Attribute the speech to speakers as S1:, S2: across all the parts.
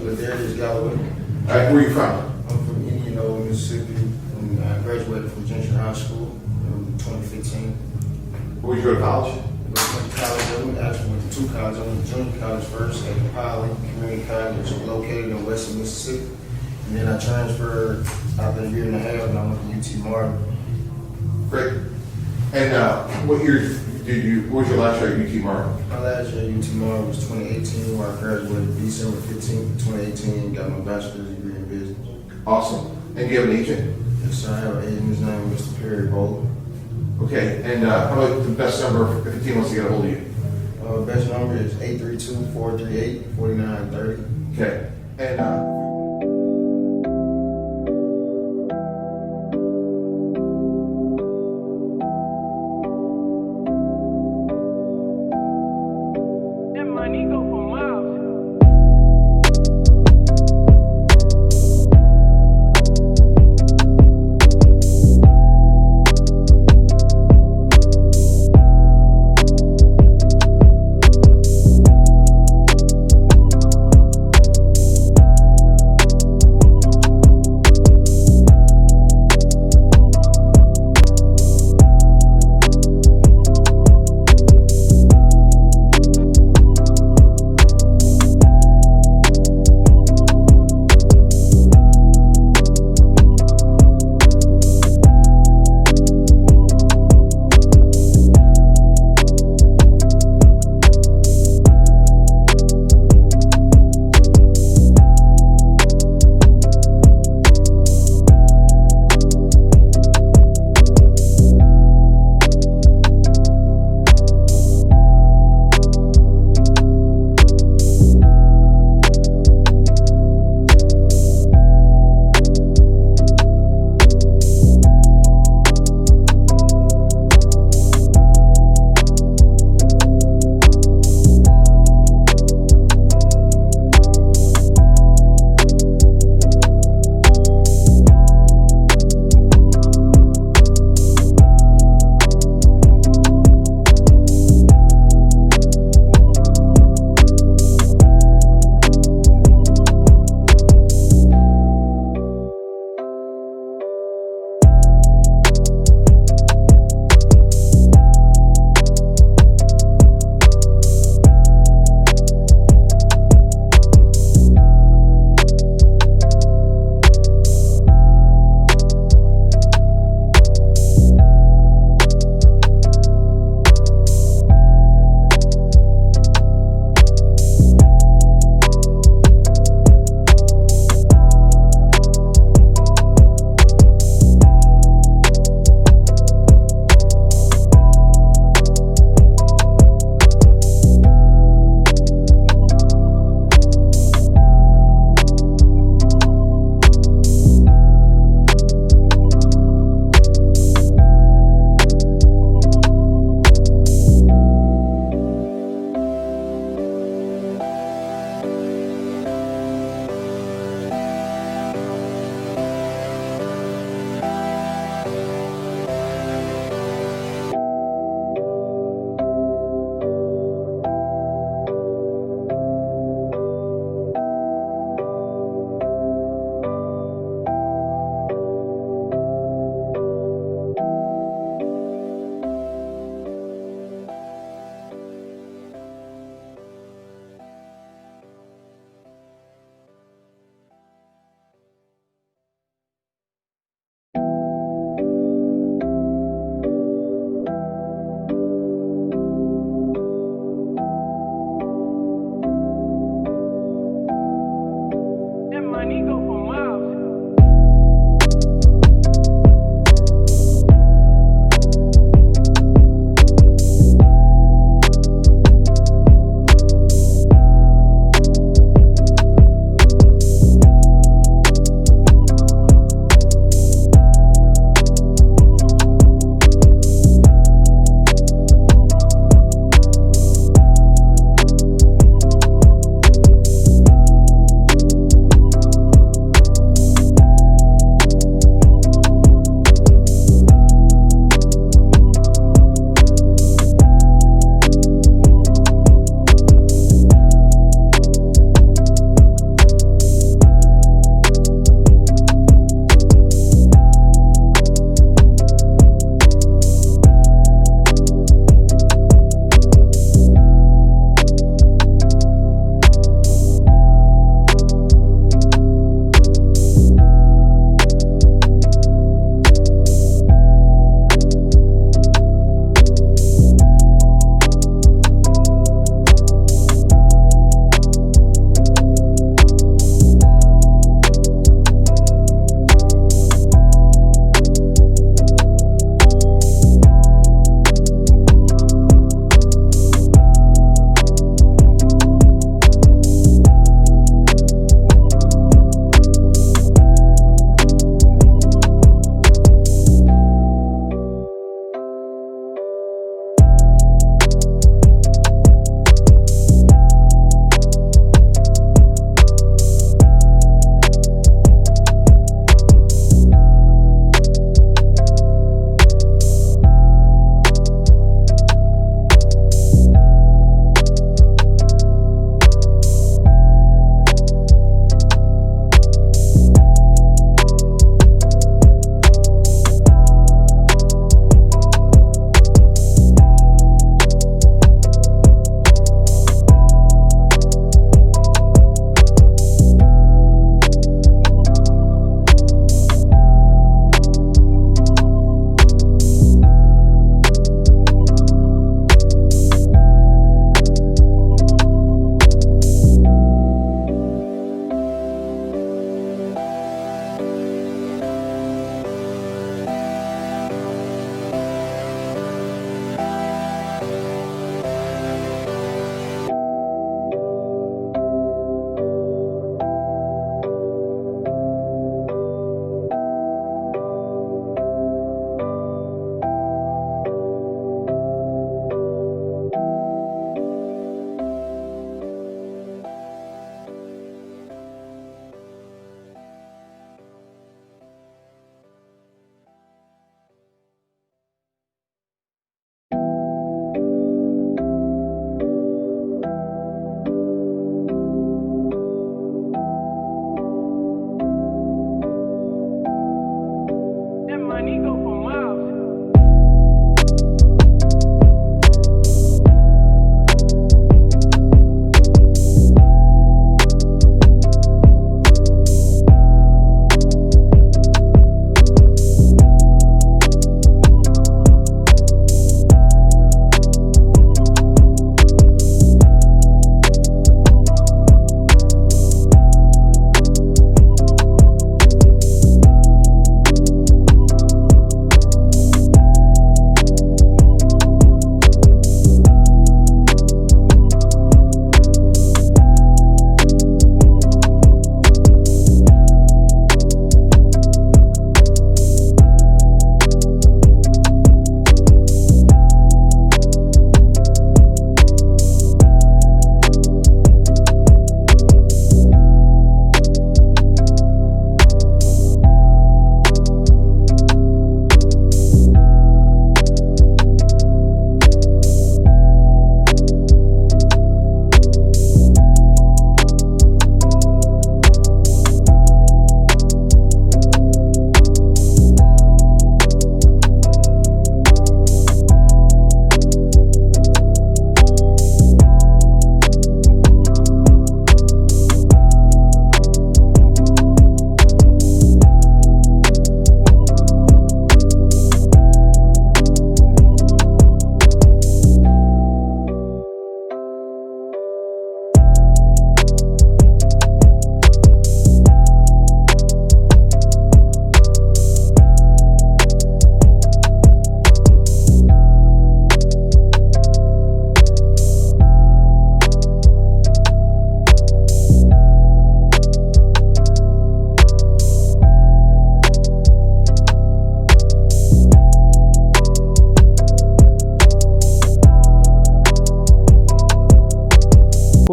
S1: Ladarius Galloway.
S2: All right, where are you from?
S1: I'm from Indianola, Mississippi, and I graduated from Gentry High School in 2015.
S2: Where did you go to college?
S1: I went to college. I went to two colleges. I went to junior college first at Pilot Community College, which is located in western Mississippi. And then I transferred after a year and a half, and I went to UT Martin.
S2: Great. And what year what was your last year at UT Martin?
S1: My last year at UT Martin was 2018, where I graduated December 15th, 2018, and got my bachelor's degree in business.
S2: Awesome. And do you have an agent?
S1: Yes, sir. I have an agent. His name is Mr. Perry Bowler.
S2: Okay. And how about the best number if the team wants to get a hold of you?
S1: Best number is 832-438-4930.
S2: Okay. And
S3: that money go for miles.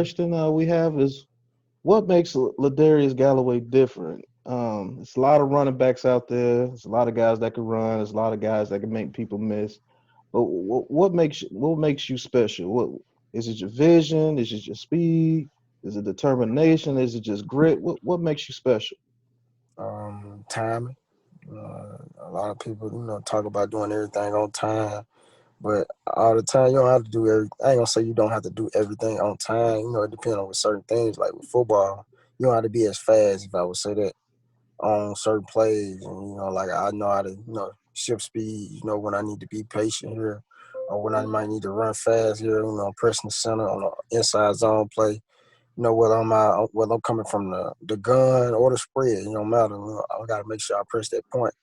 S4: question we have is, what makes Ladarius Galloway different? It's a lot of running backs out there. There's a lot of guys that can run. There's a lot of guys that can make people miss. But what makes you special? What is it? Your vision? Is it your speed? Is it determination? Is it just grit? What makes you special?
S5: Timing. A lot of people, talk about doing everything on time, but all the time you don't have to do every. I ain't gonna say you don't have to do everything on time. It depends on with certain things. Like with football, you don't have to be as fast. If I would say that on certain plays, and like I know how to, shift speed. When I need to be patient here, or when I might need to run fast here. Pressing the center on the inside zone play. Whether I'm coming from the gun or the spread, it don't matter. I gotta make sure I press that point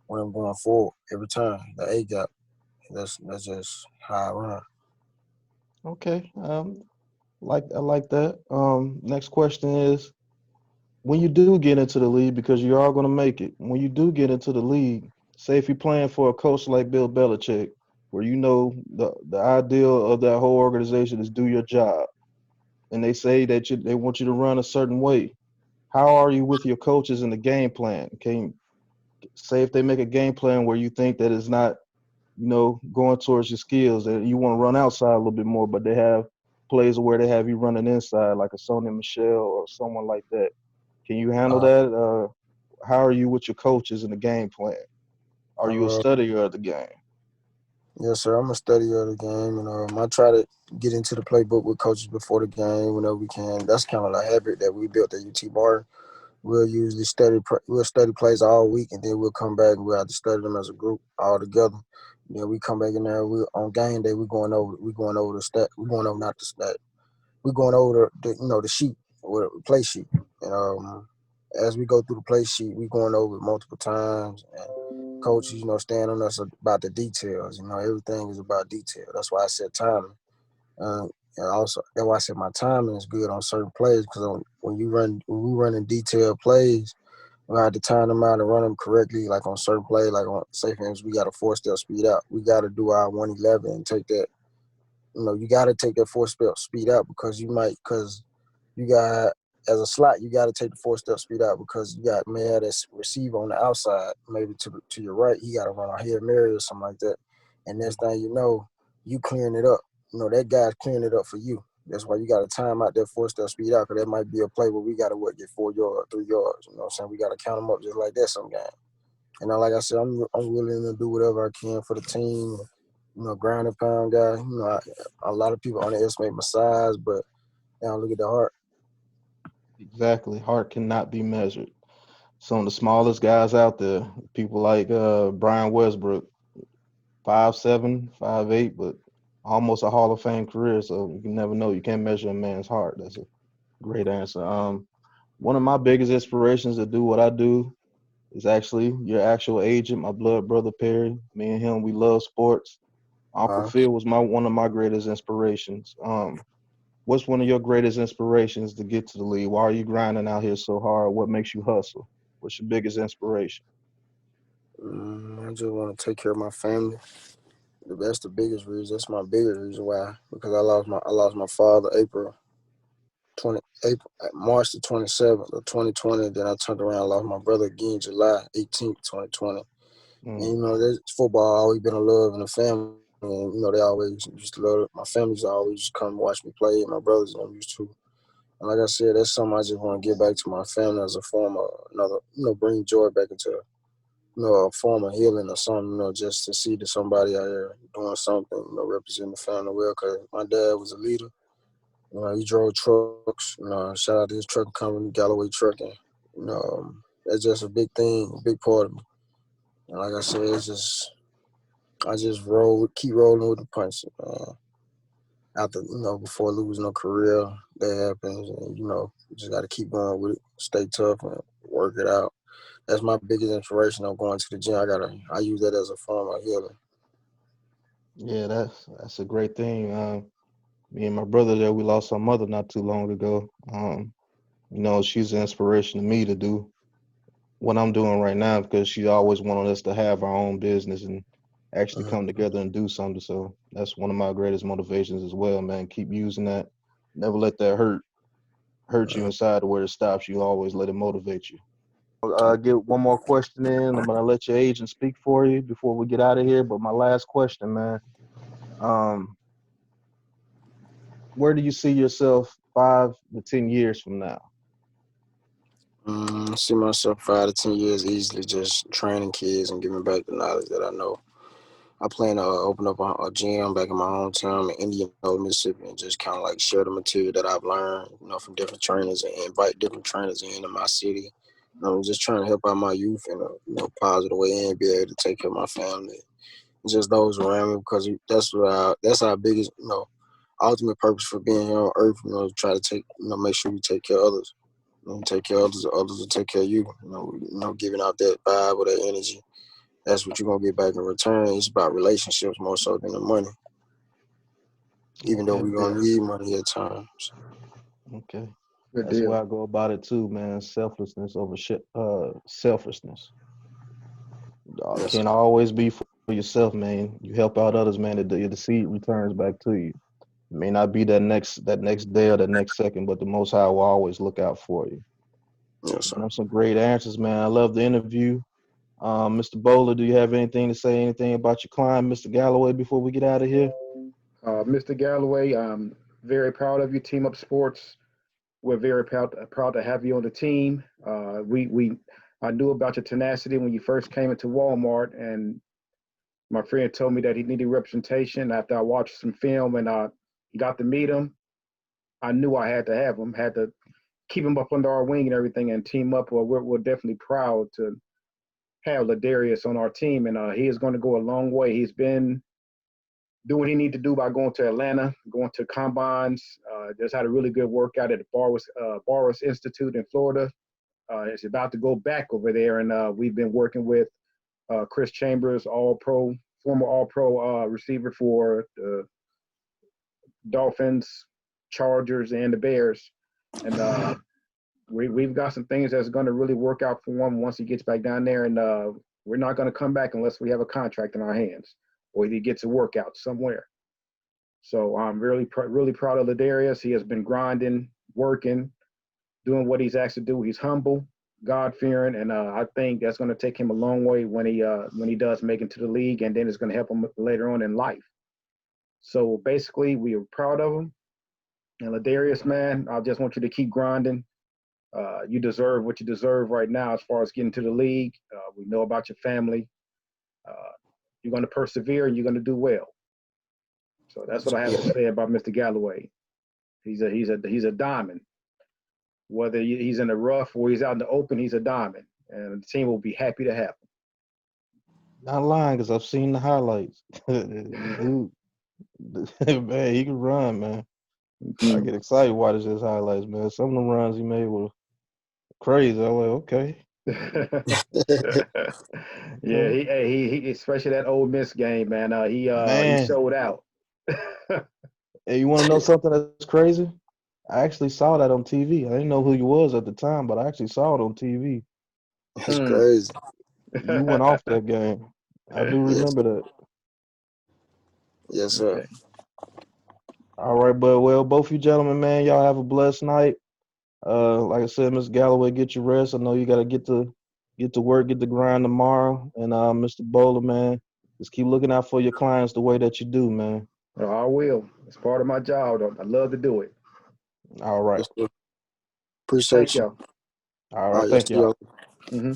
S5: when I'm going forward every time. The A gap. That's just how I run.
S4: Okay. I like that. Next question is, when you do get into the league, because you are going to make it, when you do get into the league, say if you're playing for a coach like Bill Belichick, where the ideal of that whole organization is do your job, and they say that they want you to run a certain way. How are you with your coaches in the game plan? Can you say if they make a game plan where you think that it's not, going towards your skills, and you want to run outside a little bit more, but they have plays where they have you running inside, like a Sony Michelle or someone like that. Can you handle
S5: Uh,
S4: that? How are you with your coaches in the game plan? Are you a
S5: uh,
S4: studier of the game?
S5: yes, sir. I'm a studier of the game, and I try to get into the playbook with coaches before the game whenever we can. That's kind of the habit that we built at UT Bar. We'll usually we'll study plays all week, and then we'll come back and we'll have to study them as a group all together. We come back in there. We on game day. We going over the stat. We going over not the stat. We going over the sheet or the play sheet. And as we go through the play sheet, we going over it multiple times. And coaches, stand on us about the details. Everything is about detail. That's why I said timing. Uh, and also, that's why I said my timing is good on certain plays because when we run in detailed plays, we have to time them out and run them correctly. Like on certain plays, like on say for instance, we got a 4-step speed out. We got to do our 111 and take that. You got to take that 4-step speed out because you got as a slot, you got to take the 4-step speed out because you got may have that receiver on the outside, maybe to your right. He got to run a Hail Mary or something like that. And next thing you know, you clearing it up. That guy's clearing it up for you. That's why you got to time out that 4-step speed out because that might be a play where we got to get 4 yards, 3 yards. You know what I'm saying? We got to count them up just like that some game. And like I said, I'm willing to do whatever I can for the team. Ground and pound guy. A lot of people underestimate my size, but they don't look at the heart.
S4: Exactly. Heart cannot be measured. Some of the smallest guys out there, people like Brian Westbrook, 5'7", 5'8", but almost a Hall of Fame career. So you can never know. You can't measure a man's heart. That's a great answer. One of my biggest inspirations to do what I do is actually your actual agent, my blood brother Perry. Me and him, we love sports. Uncle
S5: Uh,
S4: Phil was one of my greatest inspirations. What's one of your greatest inspirations to get to the league? Why are you grinding out here so hard? What makes you hustle? What's your biggest inspiration?
S5: I just want to take care of my family. That's the biggest reason. That's my biggest reason why. Because I lost my father March the 27th of 2020. Then I turned around and lost my brother again July 18th, 2020. And
S4: Mm,
S5: this football always been a love in the family. And they always used to love it. My family's always used to come watch me play. And my brothers and them used to. And like I said, that's something I just want to give back to my family as a form of another, bring joy back into a form of healing or something, just to see that somebody out here doing something, representing the family well. Because my dad was a leader. He drove trucks. Shout out to his trucking company, Galloway Trucking. That's just a big thing, a big part of me. And like I said, I just keep rolling with the punches, man. After, before losing a career, that happens, and you just got to keep going with it, stay tough, and work it out. That's my biggest inspiration of going to the gym. I use that as a form of healing.
S4: yeah, that's a great thing. Me and my brother there, we lost our mother not too long ago. She's an inspiration to me to do what I'm doing right now because she always wanted us to have our own business and actually come
S5: Mhm.
S4: together and do something. So that's one of my greatest motivations as well, man. Keep using that. Never let that hurt you inside to where it stops you. Always let it motivate you. Get one more question in. I'm gonna let your agent speak for you before we get out of here. But my last question, man, where do you see yourself 5 to 10 years from now?
S5: See myself 5 to 10 years easily just training kids and giving back the knowledge that I know. I plan to open up a gym back in my hometown in Indianola, Mississippi, and just kind of like share the material that I've learned, from different trainers and invite different trainers into my city. Just trying to help out my youth in a positive way and be able to take care of my family, and just those around me, because that's our biggest, ultimate purpose for being here on earth. Try to make sure you take care of others. Take care of others will take care of you. Giving out that vibe or that energy. That's what you're gonna get back in return. It's about relationships more so than the money. Even though we're gonna need money at times.
S4: Okay.
S6: Good
S4: That's the
S6: deal.
S4: way I go about it too, man. Selflessness over selfishness.
S5: Yes,
S4: Can't
S5: sir.
S4: always be for yourself, man. You help out others, man. The seed returns back to you. It may not be that next day or that next second, but the Most High will always look out for you.
S5: Yes, sir.
S4: Them some great answers, man. I love the interview. Mr. Bowler, do you have anything to say? Anything about your client, Mr. Galloway, before we get out of here?
S6: Mr. Galloway, I'm very proud of you, Team Up Sports. We're very proud to have you on the team. I knew about your tenacity when you first came into Walmart, and my friend told me that he needed representation. After I watched some film and got to meet him, I knew I had to have him, had to keep him up under our wing and everything, and team up. Well, we're definitely proud to have Ladarius on our team, and he is going to go a long way. He's been doing what he needs to do by going to Atlanta, going to combines. Just had a really good workout at the Barros Institute in Florida. He's about to go back over there, and we've been working with Chris Chambers, former All-Pro receiver for the Dolphins, Chargers, and the Bears. And we've got some things that's going to really work out for him once he gets back down there. And we're not going to come back unless we have a contract in our hands or he gets a workout somewhere. So I'm really proud of Ladarius. He has been grinding, working, doing what he's asked to do. He's humble, God-fearing, and I think that's going to take him a long way when he does make it to the league, and then it's going to help him later on in life. So basically, we are proud of him. And Ladarius, man, I just want you to keep grinding. You deserve what you deserve right now as far as getting to the league. We know about your family. You're going to persevere and you're going to do well. So that's what I have to say about Mr. Galloway. He's a diamond. Whether he's in the rough or he's out in the open, he's a diamond, and the team will be happy to have
S4: Not lying, because I've seen the highlights. Dude, man, he can run, man. I
S6: him.
S4: get excited watching his highlights, man. Some of the runs he made were crazy. I'm like, okay.
S6: Yeah, he especially that Ole Miss game, man. He
S4: Man,
S6: showed out.
S4: hey, you want to know something that's crazy? I actually saw that on TV. I didn't know who you was at the time, but I actually saw it on TV.
S5: That's crazy.
S4: You went off that game. I do remember that.
S5: Yes, sir.
S6: Okay.
S4: All right, but well, both you gentlemen, man, y'all have a blessed night. Like I said, Mr. Galloway, get your rest. I know you gotta get to work, get the grind tomorrow. And Mr. Bowler, man, just keep looking out for your clients the way that you do, man.
S6: I will. It's part of my job. I love to do it.
S4: All right.
S5: Yes, sir. Appreciate
S6: Thank
S5: you.
S6: y'all.
S4: All right,
S5: Yes,
S4: thank y'all.
S6: Mm-hmm.